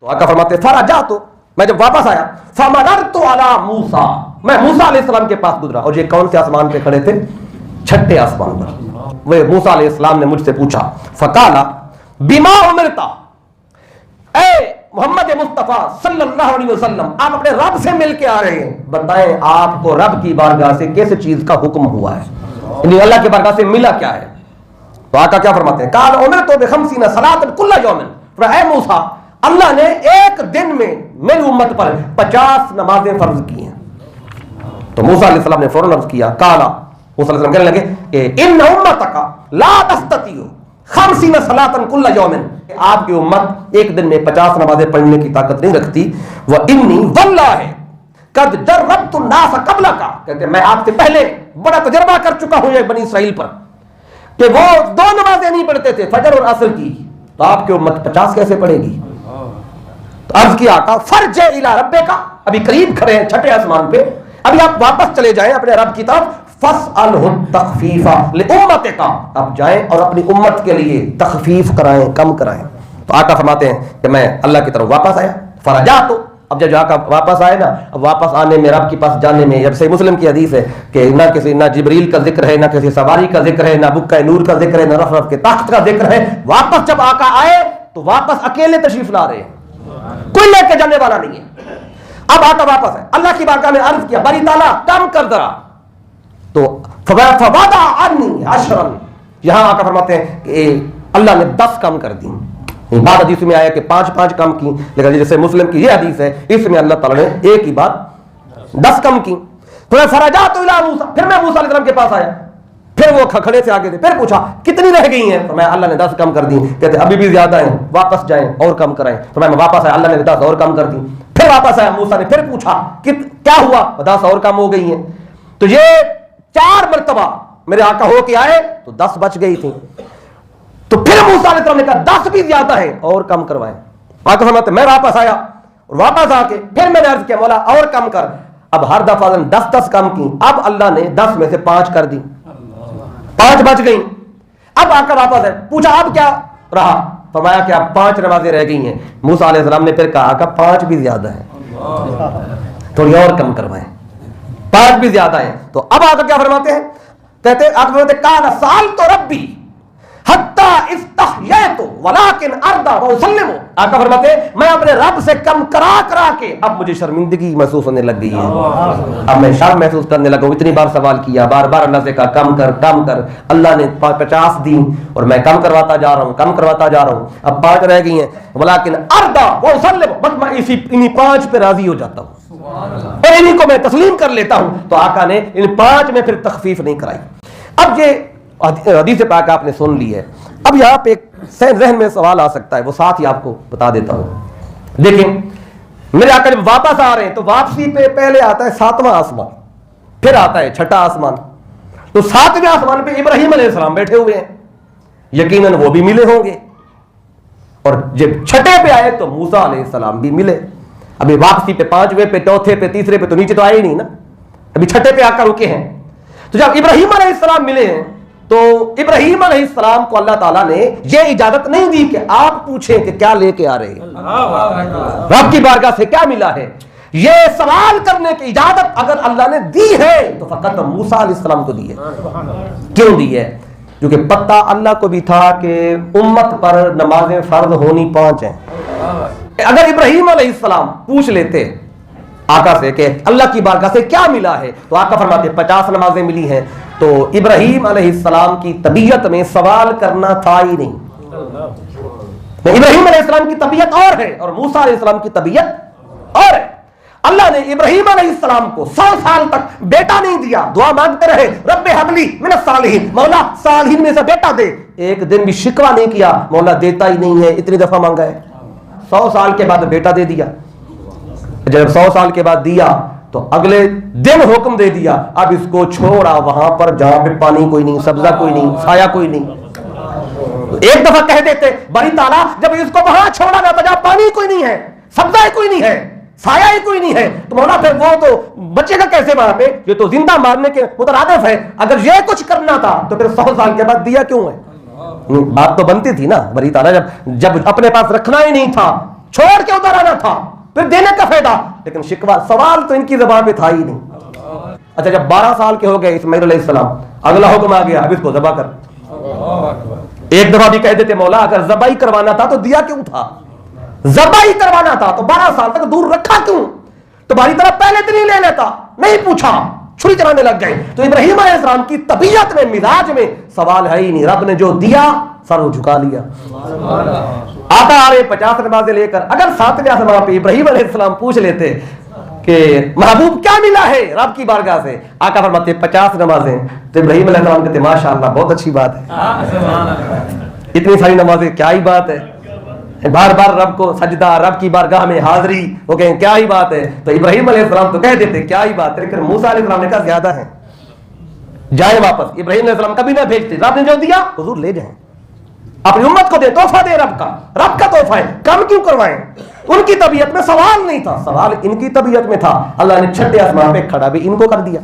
تو آقا فرماتے فرجا تو میں جب واپس آیا فمررت علی موسیٰ میں موسیٰ علیہ السلام کے پاس گزرا. اور یہ کون سے آسمان پہ کھڑے تھے؟ چھٹے آسمان پر. وہ موسیٰ علیہ السلام نے مجھ سے پوچھا فقالا بما امرتا، اے محمد مصطفیٰ صلی اللہ علیہ وسلم آپ اپنے رب سے مل کے آ رہے ہیں، بتائیں آپ کو رب کی بارگاہ سے کس چیز کا حکم ہوا ہے، یعنی اللہ کی بارگاہ سے ملا کیا ہے؟ تو آقا کیا فرماتے ہیں قال امرت ب50 صلاۃ کل یوم. اے موسیٰ اللہ نے ایک دن میں میری امت پر 50 نمازیں فرض کی ہیں. تو موسیٰ علیہ السلام نے فوراً عرض کیا قال موسیٰ علیہ السلام کہنے لگے کہ ان امتک لا تستطيع 50 صلاۃ کل یوم، آپ کی امت ایک دن میں 50 نمازیں پڑھنے کی طاقت نہیں رکھتی. وانی واللہ قد جربت الناس قبلک، کہتے میں آپ سے پہلے بڑا تجربہ کر چکا ہوں یہ بنی اسرائیل پر کہ وہ 2 نمازیں نہیں پڑھتے تھے فجر اور عصر کی، تو آپ کی امت 50 کیسے پڑھے گی؟ تو عرض کیا آقا فرجع الی ربک، ابھی قریب کھڑے ہیں چھٹے آسمان پہ، ابھی آپ واپس چلے جائیں اپنے رب کی طرف. فاسألہ التخفیف لامتک، آپ جائیں اور اپنی امت کے لیے تخفیف کرائیں، کم کرائیں. تو آقا فرماتے ہیں کہ میں اللہ کی طرف واپس آیا فرجعت. اب جب آقا واپس آئے نا، اب واپس آنے میں رب کے پاس جانے میں، جب صحیح مسلم کی حدیث ہے کہ نہ جبریل کا ذکر ہے، نہ کسی سواری کا ذکر ہے، نہ بکہ نور کا ذکر ہے، نہ رف رف کے تخت کا ذکر ہے. واپس جب آقا آئے تو واپس اکیلے تشریف لا رہے ہیں، کوئی لے کے جانے والا نہیں ہے. اب آقا واپس ہے، اللہ کی بارگاہ میں عرض کیا باری تعالیٰ کم کر ذرا. تو فوضع عنی عشرا، یہاں آقا فرماتے ہیں کہ اللہ نے 10 کم کر دی. بعض حدیث میں آیا کہ 5 کم کی، لیکن جیسے مسلم کی یہ حدیث ہے اس میں اللہ تعالیٰ نے ایک ہی بات 10 کم کی. تو میں فرجعت الی موسیٰ، پھر میں موسیٰ علیہ السلام کے پاس آیا، پھر وہ کھڑے سے آگے تھے، پھر پوچھا کتنی رہ گئی ہیں؟ تو میں اللہ نے 10 کم کر دی. کہتے ابھی بھی زیادہ ہیں، واپس جائیں اور کم کرائیں. تو میں واپس آیا، اللہ نے 10 اور کم کر دی. پھر واپس آیا موسیٰ نے، پھر پوچھا کیا ہوا؟ 10 اور کم ہو گئی ہیں. تو یہ 4 مرتبہ میرے آقا ہو کے آئے تو 10 بچ گئی تھی. تو پھر موسیٰ علیہ السلام نے کہا 10 بھی زیادہ ہیں اور کم کروائیں. آقا فرماتے میں واپس آیا اور واپس آ کے پھر میں نے عرض کیا مولا اور کم کر. اب ہر دفعہ 10 کم کی، اب اللہ نے 10 میں سے 5 کر دی، 5 بچ گئی. اب آقا واپس ہے، پوچھا اب کیا رہا؟ فرمایا کہ اب 5 نمازیں رہ گئی ہیں. موسیٰ علیہ السلام نے پھر کہا آقا 5 بھی زیادہ ہیں، تھوڑی اور کم کروائیں، 5 بھی زیادہ ہیں. تو اب آقا کیا فرماتے ہیں؟ کہتے آقا فرماتے قال سألت ربی حتی استحییت ولکن ارضی واسلم. آقا فرماتے میں اپنے رب سے کم کرا کے اب مجھے شرمندگی محسوس ہونے لگ گئی ہے، اب میں شرم محسوس کرنے لگا ہوں. اتنی بار سوال کیا، بار بار اللہ سے کہا کم کر. اللہ نے 50 دی اور میں کم کرواتا جا رہا ہوں. اب 5 رہ گئی ہیں. ولکن ارضی واسلم، بس میں انہی 5 پہ راضی ہو جاتا ہوں اور انہی کو میں تسلیم کر لیتا ہوں. تو آقا نے ان 5 میں پھر تخفیف نہیں کرائی. اب یہ حدیث پاک آپ نے سن لی ہے. اب یہاں پہ ایک ذہن میں سوال آ سکتا ہے، وہ ساتھ ہی آپ کو بتا دیتا ہوں. دیکھیں میرے آقا جب واپس آ رہے ہیں تو واپسی پہ پہلے آتا ہے 7واں آسمان، پھر آتا ہے چھٹا آسمان. تو 7ویں آسمان پہ ابراہیم علیہ السلام بیٹھے ہوئے ہیں، یقیناً وہ بھی ملے ہوں گے. اور جب چھٹے پہ آئے تو موسیٰ علیہ السلام بھی ملے. ابھی واپسی پہ 5ویں پہ، 4تھے پہ، 3رے پہ تو نیچے تو آئے ہی نہیں نا، ابھی چھٹے پہ آ کر رکے ہیں. تو جب ابراہیم علیہ السلام ملے ہیں تو ابراہیم علیہ السلام کو اللہ تعالیٰ نے یہ اجازت نہیں دی کہ آپ پوچھیں کہ کیا لے کے آ رہے ہیں، رب کی بارگاہ سے کیا ملا ہے. یہ سوال کرنے کی اجازت اگر اللہ نے دی ہے تو فقط موسیٰ علیہ السلام کو دی ہے. کیوں دی ہے؟ کیونکہ پتہ اللہ کو بھی تھا کہ امت پر نمازیں فرض ہونی 5 ہیں. اگر ابراہیم علیہ السلام پوچھ لیتے آقا سے کہ اللہ کی بارگاہ سے کیا ملا ہے، تو آقا فرماتے 50 نمازیں ملی ہیں. تو ابراہیم علیہ السلام کی طبیعت میں سوال کرنا تھا ہی نہیں. ابراہیم علیہ السلام کی طبیعت اور ہے اور موسیٰ علیہ السلام کی طبیعت اور ہے. اللہ نے ابراہیم علیہ السلام کو 100 سال تک بیٹا نہیں دیا، دعا مانگتے رہے رب ہب لی من الصالحین، مولا صالحین میں سے بیٹا دے. ایک دن بھی شکوہ نہیں کیا مولا دیتا ہی نہیں ہے، اتنی دفعہ مانگا ہے. 100 سال کے بعد بیٹا دے دیا. جب 100 سال کے بعد دیا تو اگلے دن حکم دے دیا اب اس کو چھوڑا وہاں پر جہاں پہ پانی کوئی نہیں، سبزہ کوئی نہیں، سایہ کوئی نہیں. ایک دفعہ کہہ دیتے باری تعالیٰ جب اس کو وہاں چھوڑا جاتا جہاں پانی کوئی نہیں ہے، سبزہ کوئی نہیں ہے، سایہ ہی کوئی نہیں ہے، تو مولا پھر وہ تو بچے گا کیسے وہاں پہ؟ یہ تو زندہ مارنے کے مترادف ہے. اگر یہ کچھ کرنا تھا تو پھر 100 سال کے بعد دیا کیوں ہے؟ بات تو بنتی تھی نا بری تعالیٰ جب اپنے پاس رکھنا ہی نہیں تھا چھوڑ کے ادھر آنا تھا، پھر دینے کا فائدہ، لیکن شکوا سوال تو ان کی زبان پہ تھا ہی نہیں۔ اچھا جب 12 سال کے ہو گئے اسماعیل علیہ السلام، اگلا حکم آ گیا اب اس کو ذبح کر۔ ایک دفعہ بھی کہہ دیتے مولا اگر ذبح ہی کروانا تھا تو دیا کیوں تھا؟ ذبح ہی کروانا تھا تو 12 سال تک دور رکھا کیوں؟ تمہاری طرف پہلے دن ہی لے لیتا، نہیں پوچھا، چھری چلانے لگ گئے۔ تو ابراہیم علیہ السلام کی طبیعت میں، مزاج میں سوال ہے ہی نہیں، رب نے جو دیا سر وہ جھکا لیا۔ آتا آ رہے 50 نمازیں لے کر، اگر 7ویں آسمان پہ ابراہیم علیہ السلام پوچھ لیتے کہ محبوب کیا ملا ہے رب کی بارگاہ سے، آقا فرماتے 50 نمازیں، تو ابراہیم علیہ السلام کہتے ماشاءاللہ بہت اچھی بات ہے، اتنی ساری نمازیں کیا ہی بات ہے، بار بار رب کو سجدہ، رب کی بارگاہ میں حاضری، وہ کہیں کیا ہی بات ہے۔ تو ابراہیم علیہ السلام تو کہہ دیتے کیا ہی بات ہے، لیکن موسیٰ علیہ السلام نے کہا زیادہ ہے، جائیں واپس۔ ابراہیم علیہ السلام کبھی نہ بھیجتے، رب نے جو دیا حضور لے جائیں، اپنی امت کو دے، تحفہ دے، رب کا تحفہ ہے، کم کیوں کروائیں؟ ان کی طبیعت میں سوال نہیں تھا، سوال ان کی طبیعت میں تھا، اللہ نے چھٹے آسمان پہ کھڑا بھی ان کو کر دیا۔